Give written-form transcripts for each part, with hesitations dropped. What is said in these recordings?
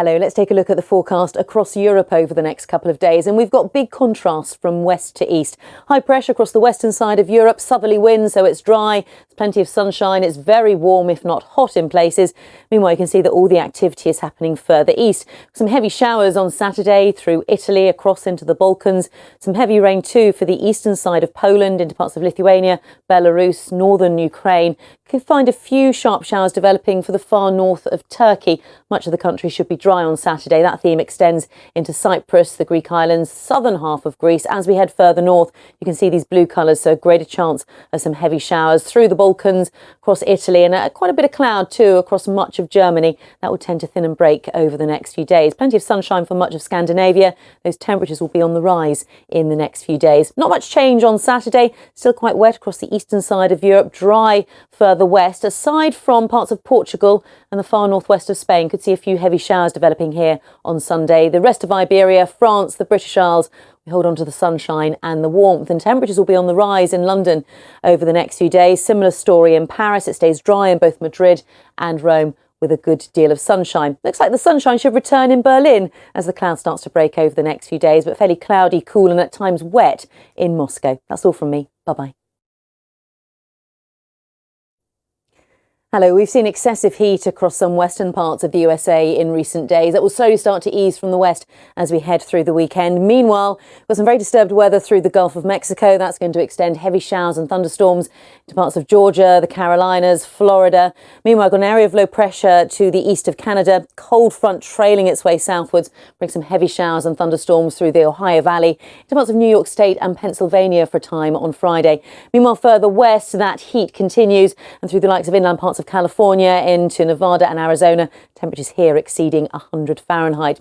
Hello, let's take a look at the forecast across Europe over the next couple of days. And we've got big contrasts from west to east. High pressure across the western side of Europe, southerly winds, so it's dry. There's plenty of sunshine. It's very warm, if not hot in places. Meanwhile, you can see that all the activity is happening further east. Some heavy showers on Saturday through Italy, across into the Balkans. Some heavy rain too for the eastern side of Poland, into parts of Lithuania, Belarus, northern Ukraine. You can find a few sharp showers developing for the far north of Turkey. Much of the country should be dry on Saturday. That theme extends into Cyprus, the Greek islands, southern half of Greece. As we head further north, you can see these blue colours, so a greater chance of some heavy showers through the Balkans, across Italy, and quite a bit of cloud too across much of Germany. That will tend to thin and break over the next few days. Plenty of sunshine for much of Scandinavia. Those temperatures will be on the rise in the next few days. Not much change on Saturday. Still quite wet across the eastern side of Europe. Dry further west. Aside from parts of Portugal and the far northwest of Spain, could see a few heavy showers developing here on Sunday. The rest of Iberia, France, the British Isles, we hold on to the sunshine and the warmth, and temperatures will be on the rise in London over the next few days. Similar story in Paris. It stays dry in both Madrid and Rome, with a good deal of sunshine. Looks like the sunshine should return in Berlin as the cloud starts to break over the next few days, but fairly cloudy, cool and at times wet in Moscow. That's all from me. Bye-bye. Hello, we've seen excessive heat across some western parts of the USA in recent days. That will slowly start to ease from the west as we head through the weekend. Meanwhile, we've got some very disturbed weather through the Gulf of Mexico. That's going to extend heavy showers and thunderstorms to parts of Georgia, the Carolinas, Florida. Meanwhile, we've got an area of low pressure to the east of Canada. Cold front trailing its way southwards brings some heavy showers and thunderstorms through the Ohio Valley to parts of New York State and Pennsylvania for a time on Friday. Meanwhile, further west, that heat continues, and through the likes of inland parts of California into Nevada and Arizona, temperatures here exceeding 100 Fahrenheit.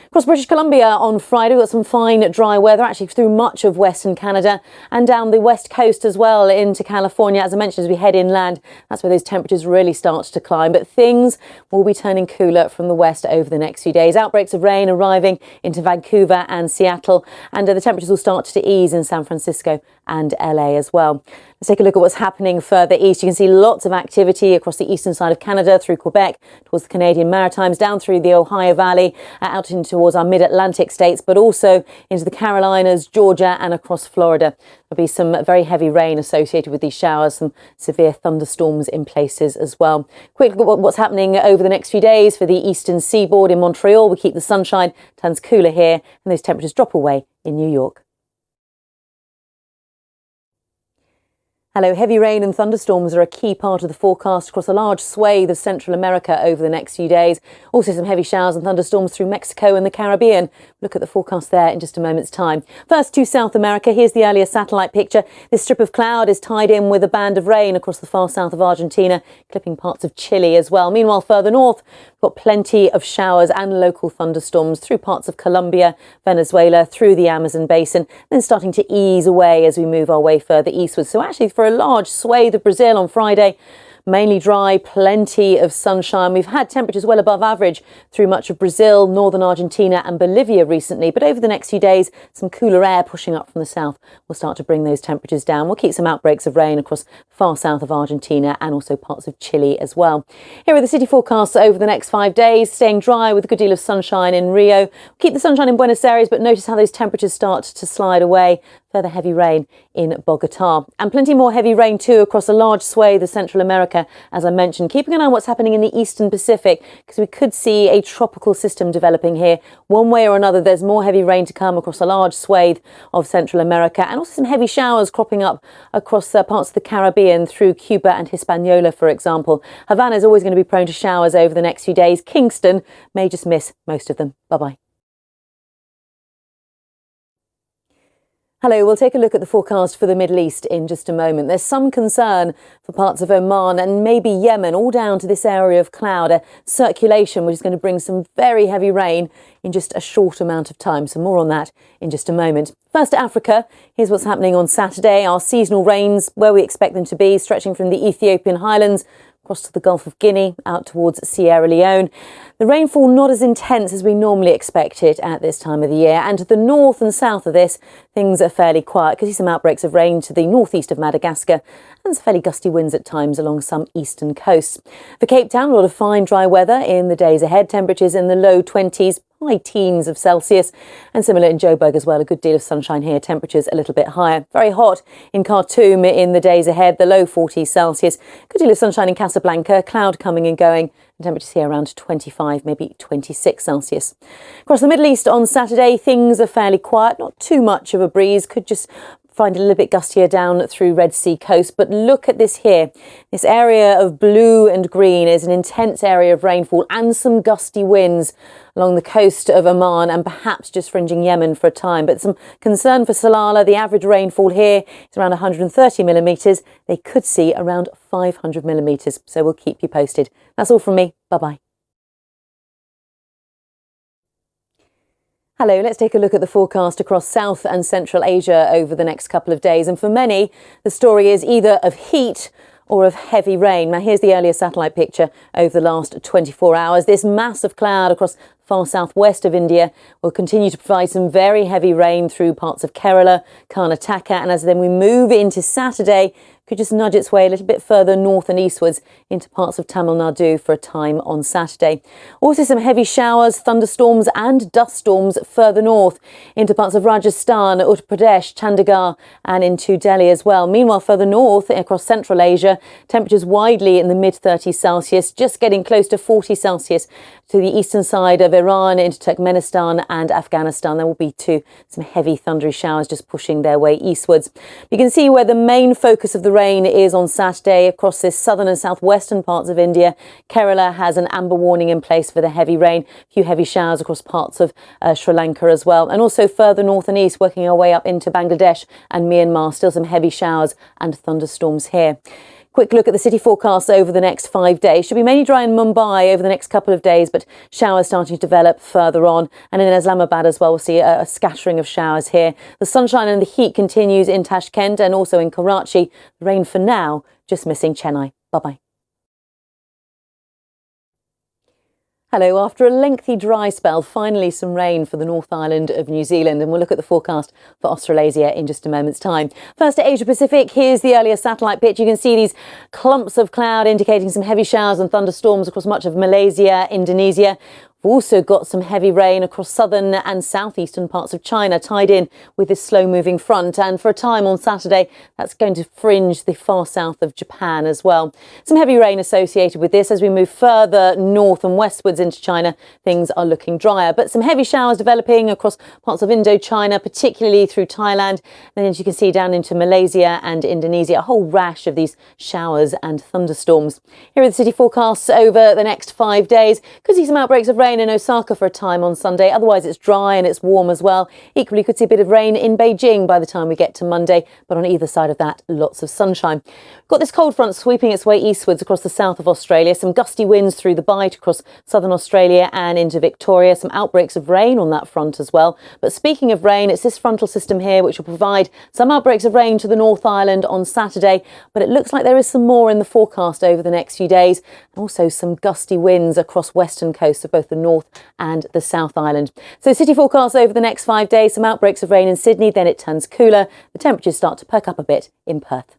Across British Columbia on Friday, we've got some fine dry weather actually through much of western Canada and down the west coast as well into California. As I mentioned, as we head inland, that's where those temperatures really start to climb. But things will be turning cooler from the west over the next few days. Outbreaks of rain arriving into Vancouver and Seattle, and the temperatures will start to ease in San Francisco and LA as well. Let's take a look at what's happening further east. You can see lots of activity across the eastern side of Canada, through Quebec, towards the Canadian Maritimes, down through the Ohio Valley, out towards our mid-Atlantic states, but also into the Carolinas, Georgia and across Florida. There'll be some very heavy rain associated with these showers, some severe thunderstorms in places as well. Quick look at what's happening over the next few days for the eastern seaboard. In Montreal, we keep the sunshine, turns cooler here, and those temperatures drop away in New York. Hello, heavy rain and thunderstorms are a key part of the forecast across a large swathe of Central America over the next few days. Also some heavy showers and thunderstorms through Mexico and the Caribbean. Look at the forecast there in just a moment's time. First to South America, here's the earlier satellite picture. This strip of cloud is tied in with a band of rain across the far south of Argentina, clipping parts of Chile as well. Meanwhile, further north, we've got plenty of showers and local thunderstorms through parts of Colombia, Venezuela, through the Amazon basin, then starting to ease away as we move our way further eastwards. So actually for a large swathe of Brazil on Friday, mainly dry, plenty of sunshine. We've had temperatures well above average through much of Brazil, northern Argentina and Bolivia recently. But over the next few days, some cooler air pushing up from the south will start to bring those temperatures down. We'll keep some outbreaks of rain across far south of Argentina and also parts of Chile as well. Here are the city forecasts over the next 5 days, staying dry with a good deal of sunshine in Rio. We'll keep the sunshine in Buenos Aires, but notice how those temperatures start to slide away. Further heavy rain in Bogota, and plenty more heavy rain too across a large swathe of Central America, as I mentioned. Keeping an eye on what's happening in the eastern Pacific, because we could see a tropical system developing here. One way or another, there's more heavy rain to come across a large swathe of Central America, and also some heavy showers cropping up across parts of the Caribbean through Cuba and Hispaniola, for example. Havana is always going to be prone to showers over the next few days. Kingston may just miss most of them. Bye-bye. Hello, we'll take a look at the forecast for the Middle East in just a moment. There's some concern for parts of Oman and maybe Yemen, all down to this area of cloud, a circulation which is going to bring some very heavy rain in just a short amount of time. So more on that in just a moment. First to Africa, here's what's happening on Saturday. Our seasonal rains, where we expect them to be, stretching from the Ethiopian highlands across to the Gulf of Guinea, out towards Sierra Leone. The rainfall not as intense as we normally expect it at this time of the year. And to the north and south of this, things are fairly quiet. Could see some outbreaks of rain to the northeast of Madagascar and some fairly gusty winds at times along some eastern coasts. For Cape Town, a lot of fine dry weather in the days ahead. Temperatures in the low 20s, high teens of Celsius, and similar in Joburg as well. A good deal of sunshine here, temperatures a little bit higher. Very hot in Khartoum in the days ahead, the low 40s Celsius. Good deal of sunshine in Casablanca, cloud coming and going, and temperatures here around 25, maybe 26 Celsius. Across the Middle East on Saturday, things are fairly quiet, not too much of a breeze, could just find it a little bit gustier down through Red Sea coast. But look at this here. This area of blue and green is an intense area of rainfall and some gusty winds along the coast of Oman and perhaps just fringing Yemen for a time. But some concern for Salalah. The average rainfall here is around 130 millimetres. They could see around 500 millimetres. So we'll keep you posted. That's all from me. Bye-bye. Hello, let's take a look at the forecast across South and Central Asia over the next couple of days. And for many, the story is either of heat or of heavy rain. Now, here's the earlier satellite picture over the last 24 hours. This mass of cloud across far southwest of India will continue to provide some very heavy rain through parts of Kerala, Karnataka, and as then we move into Saturday, could just nudge its way a little bit further north and eastwards into parts of Tamil Nadu for a time on Saturday. Also some heavy showers, thunderstorms and dust storms further north into parts of Rajasthan, Uttar Pradesh, Chandigarh and into Delhi as well. Meanwhile, further north across Central Asia, temperatures widely in the mid-30s Celsius, just getting close to 40 Celsius to the eastern side of Iran into Turkmenistan and Afghanistan. There will be some heavy thundery showers just pushing their way eastwards. You can see where the main focus of the rain is on Saturday across this southern and southwestern parts of India. Kerala has an amber warning in place for the heavy rain. A few heavy showers across parts of Sri Lanka as well. And also further north and east, working our way up into Bangladesh and Myanmar. Still some heavy showers and thunderstorms here. Quick look at the city forecast over the next 5 days. Should be mainly dry in Mumbai over the next couple of days, but showers starting to develop further on. And in Islamabad as well, we'll see a scattering of showers here. The sunshine and the heat continues in Tashkent and also in Karachi. Rain for now, just missing Chennai. Bye-bye. Hello, after a lengthy dry spell, finally some rain for the North Island of New Zealand, and we'll look at the forecast for Australasia in just a moment's time. First to Asia Pacific, here's the earlier satellite pitch. You can see these clumps of cloud indicating some heavy showers and thunderstorms across much of Malaysia, Indonesia. We've also got some heavy rain across southern and southeastern parts of China, tied in with this slow-moving front. And for a time on Saturday, that's going to fringe the far south of Japan as well. Some heavy rain associated with this. As we move further north and westwards into China, things are looking drier. But some heavy showers developing across parts of Indochina, particularly through Thailand. And as you can see, down into Malaysia and Indonesia, a whole rash of these showers and thunderstorms. Here are the city forecasts over the next 5 days. Could see some outbreaks of rain in Osaka for a time on Sunday. Otherwise, it's dry and it's warm as well. Equally, could see a bit of rain in Beijing by the time we get to Monday. But on either side of that, lots of sunshine. Got this cold front sweeping its way eastwards across the south of Australia. Some gusty winds through the Bight across southern Australia and into Victoria. Some outbreaks of rain on that front as well. But speaking of rain, it's this frontal system here which will provide some outbreaks of rain to the North Island on Saturday. But it looks like there is some more in the forecast over the next few days. And also some gusty winds across western coasts of both the North and the South Island. So city forecast over the next 5 days. Some outbreaks of rain in Sydney, then it turns cooler. The temperatures start to perk up a bit in Perth.